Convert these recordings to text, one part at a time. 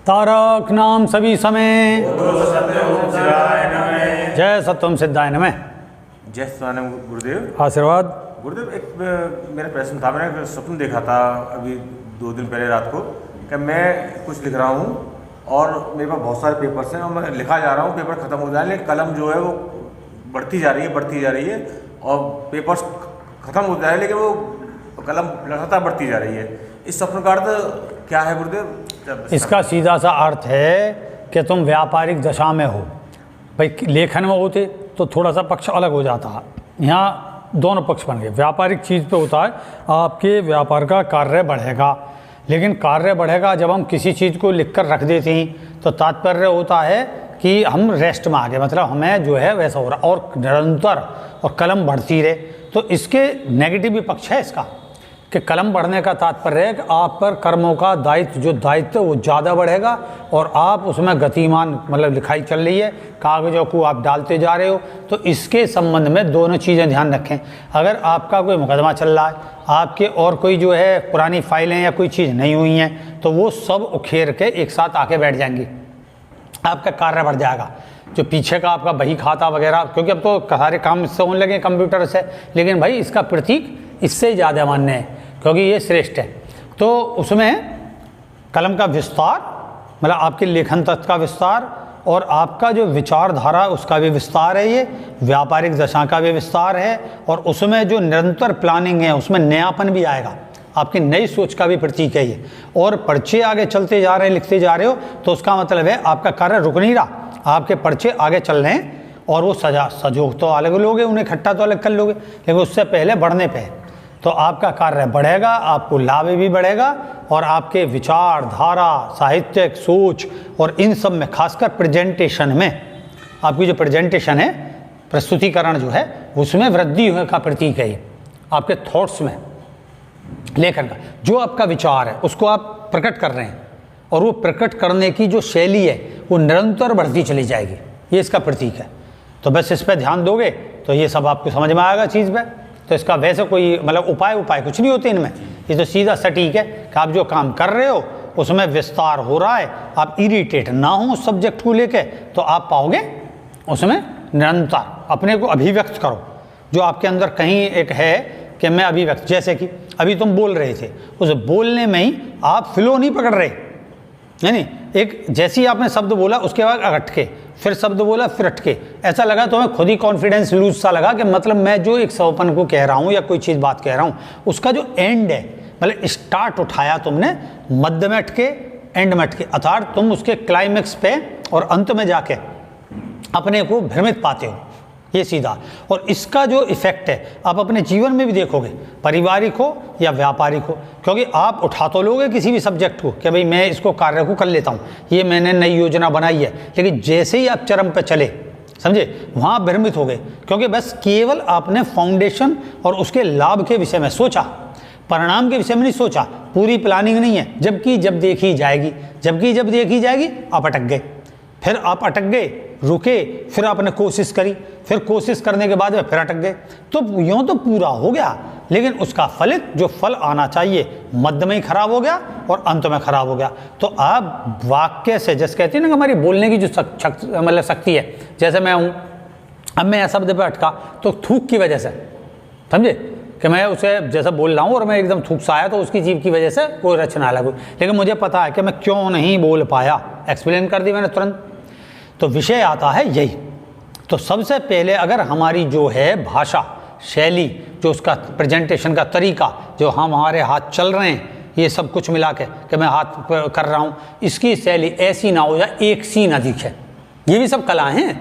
तारक नाम सभी समय, जय सत्यम सिद्धाय नमः। जय सत्यानंद गुरुदेव। आशीर्वाद। गुरुदेव, एक मेरा प्रश्न था। मैंने स्वप्न देखा था अभी 2 दिन पहले रात को कि मैं कुछ लिख रहा हूँ और मेरे पास बहुत सारे पेपर्स हैं और मैं लिखा जा रहा हूँ, पेपर ख़त्म हो जाए, लेकिन कलम जो है वो बढ़ती जा रही है और पेपर्स ख़त्म हो जाए लेकिन वो कलम लगातार बढ़ती जा रही है। इस स्वप्न का अर्थ क्या है गुरुदेव? इसका सीधा सा अर्थ है कि तुम व्यापारिक दशा में हो। भाई लेखन में होते तो थोड़ा सा पक्ष अलग हो जाता है, यहाँ दोनों पक्ष बन गए। व्यापारिक चीज़ पे होता है आपके व्यापार का कार्य बढ़ेगा, लेकिन कार्य बढ़ेगा जब हम किसी चीज़ को लिख कर रख देते हैं तो तात्पर्य होता है कि हम रेस्ट में आ गए, मतलब हमें जो है वैसा हो रहा और निरंतर और कलम बढ़ती रहे। तो इसके नेगेटिव भी पक्ष है इसका कि कलम बढ़ने का तात्पर्य है कि आप पर कर्मों का दायित्व वो ज़्यादा बढ़ेगा और आप उसमें गतिमान, मतलब लिखाई चल रही है, कागज़ों को आप डालते जा रहे हो। तो इसके संबंध में दोनों चीज़ें ध्यान रखें। अगर आपका कोई मुकदमा चल रहा है, आपके और कोई जो है पुरानी फाइलें या कोई चीज़ नहीं हुई हैं, तो वो सब उखेर के एक साथ आके बैठ जाएंगी, आपका कार्य बढ़ जाएगा। जो पीछे का आपका बही खाता वगैरह, क्योंकि अब तो सारे काम इससे होने लगे कंप्यूटर से, लेकिन भाई इसका प्रतीक इससे ज़्यादा मान्य है क्योंकि ये श्रेष्ठ है। तो उसमें कलम का विस्तार, मतलब आपके लेखन तत्व का विस्तार और आपका जो विचारधारा उसका भी विस्तार है, ये व्यापारिक दशा का भी विस्तार है और उसमें जो निरंतर प्लानिंग है उसमें नयापन भी आएगा, आपकी नई सोच का भी प्रतीक है ये। और पर्चे आगे चलते जा रहे हैं, लिखते जा रहे हो, तो उसका मतलब है आपका कार्य रुक नहीं रहा, आपके पर्चे आगे चल रहे हैं और वो सजो तो अलग लोगे, उन्हें इकट्ठा तो अलग कर लोगे, लेकिन उससे पहले बढ़ने पे है। तो आपका कार्य बढ़ेगा, आपको लाभ भी बढ़ेगा और आपके विचार धारा, साहित्यिक सोच और इन सब में, खासकर प्रेजेंटेशन में, आपकी जो प्रेजेंटेशन है, प्रस्तुतिकरण जो है, उसमें वृद्धि होने का प्रतीक है ये। आपके थॉट्स में, लेखन का जो आपका विचार है उसको आप प्रकट कर रहे हैं और वो प्रकट करने की जो शैली है वो निरंतर बढ़ती चली जाएगी, ये इसका प्रतीक है। तो बस इस पर ध्यान दोगे तो ये सब आपको समझ में आएगा चीज़ पे। तो इसका वैसे कोई मतलब उपाय कुछ नहीं होते इनमें, ये तो सीधा सटीक है कि आप जो काम कर रहे हो उसमें विस्तार हो रहा है, आप इरिटेट ना हो उस सब्जेक्ट को लेके, तो आप पाओगे उसमें निरंतर अपने को अभिव्यक्त करो। जो आपके अंदर कहीं एक है कि मैं अभिव्यक्त, जैसे कि अभी तुम बोल रहे थे, उस बोलने में ही आप फ्लो नहीं पकड़ रहे, यानी एक जैसे ही आपने शब्द बोला उसके बाद अटके, फिर शब्द बोला फिर अटके, ऐसा लगा तो हमें खुद ही कॉन्फिडेंस लूज सा लगा कि मतलब मैं जो एक स्वप्न को कह रहा हूँ या कोई चीज़ बात कह रहा हूँ उसका जो एंड है, मतलब स्टार्ट उठाया तुमने, मध्य में अटके, एंड में अटके, अर्थात तुम उसके क्लाइमेक्स पे और अंत में जाके अपने को भ्रमित पाते हो, ये सीधा। और इसका जो इफेक्ट है आप अपने जीवन में भी देखोगे, पारिवारिक हो या व्यापारिक हो, क्योंकि आप उठा तो लोगे किसी भी सब्जेक्ट को कि भाई मैं इसको कार्य को कर लेता हूँ, ये मैंने नई योजना बनाई है, लेकिन जैसे ही आप चरम पे चले, समझे, वहाँ भ्रमित हो गए, क्योंकि बस केवल आपने फाउंडेशन और उसके लाभ के विषय में सोचा, परिणाम के विषय में नहीं सोचा, पूरी प्लानिंग नहीं है। जबकि जब देखी जाएगी आप अटक गए, फिर आप अटक गए, रुके, फिर आपने कोशिश करी, फिर कोशिश करने के बाद में फिर अटक गए, तो यूँ तो पूरा हो गया, लेकिन उसका फलित जो फल आना चाहिए मध्य में ही खराब हो गया और अंत में खराब हो गया। तो आप वाक्य से, जैसे कहते हैं ना, हमारी बोलने की जो मतलब शक्ति है, जैसे मैं हूँ, अब मैं ऐसा शब्द पे अटका तो थूक की वजह से, समझे, कि मैं उसे जैसा बोल रहा हूँ और मैं एकदम थूक सा आया तो उसकी जीभ की वजह से कोई रचना अलग हुई, लेकिन मुझे पता है कि मैं क्यों नहीं बोल पाया, एक्सप्लेन कर दी मैंने तुरंत। तो विषय आता है यही। तो सबसे पहले अगर हमारी जो है भाषा शैली, जो उसका प्रेजेंटेशन का तरीका, जो हम हमारे हाथ चल रहे हैं, ये सब कुछ मिला के कि मैं हाथ कर रहा हूँ, इसकी शैली ऐसी ना हो जाए एक सी ना दिखे। ये भी सब कला हैं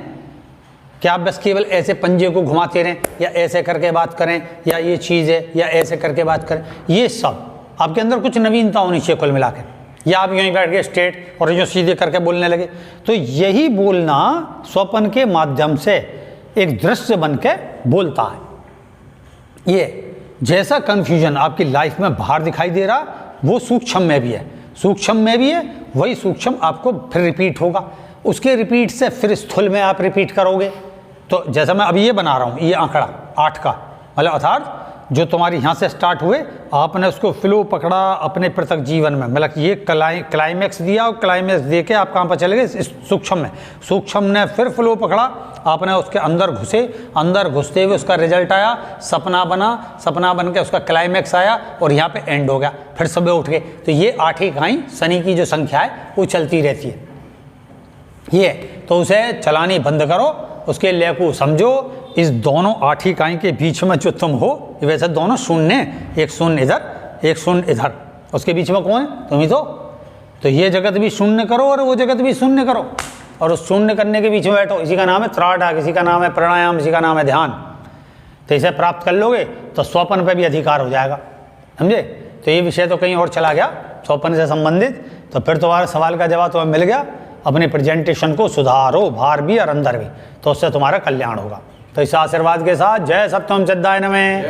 कि आप बस केवल ऐसे पंजे को घुमाते रहें या ऐसे करके बात करें या ये चीज़ है या ऐसे करके बात करें, ये सब आपके अंदर कुछ नवीनता होनी चाहिए कुल मिला के, या आप यहीं बैठ गए स्ट्रेट और जो सीधे करके बोलने लगे। तो यही बोलना स्वप्न के माध्यम से एक दृश्य बन के बोलता है। ये जैसा कन्फ्यूजन आपकी लाइफ में बाहर दिखाई दे रहा, वो सूक्ष्म में भी है, वही सूक्ष्म आपको फिर रिपीट होगा, उसके रिपीट से फिर स्थूल में आप रिपीट करोगे। तो जैसा मैं अभी ये बना रहा हूँ, ये आंकड़ा 8 का, मतलब अर्थात जो तुम्हारी यहाँ से स्टार्ट हुए, आपने उसको फ्लो पकड़ा अपने पृथक जीवन में, मतलब ये क्लाइमेक्स दिया और क्लाइमेक्स दे के आप कहाँ पर चले गए, इस सूक्ष्म में। सूक्ष्म ने फिर फ्लो पकड़ा, आपने उसके अंदर घुसे, अंदर घुसते हुए उसका रिजल्ट आया, सपना बना, सपना बन के उसका क्लाइमेक्स आया और यहाँ पे एंड हो गया, फिर सुबह उठ गए। तो ये 8 इकाई शनि की जो संख्या है वो चलती रहती है ये। तो उसे चलानी बंद करो, उसके लय को समझो। इस दोनों 8 इकाई के बीच में जो तुम हो, वैसे दोनों शून्य, एक शून्य इधर, एक शून्य इधर, उसके बीच में कौन है, तुम ही तो ये जगत भी शून्य करो और वो जगत भी शून्य करो, और उस शून्य करने के बीच में बैठो। इसी का नाम है त्राटक, इसी का नाम है प्राणायाम, इसी का नाम है ध्यान। तो इसे प्राप्त कर लोगे तो स्वप्न पे भी अधिकार हो जाएगा, समझे। तो ये विषय तो कहीं और चला गया स्वप्न से संबंधित। तो फिर तुम्हारे सवाल का जवाब तुम्हें मिल गया। अपने प्रेजेंटेशन को सुधारो, बाहर भी और अंदर भी, तो उससे तुम्हारा कल्याण होगा। तो इस आशीर्वाद के साथ जय सप्तम सिद्धाय नमः।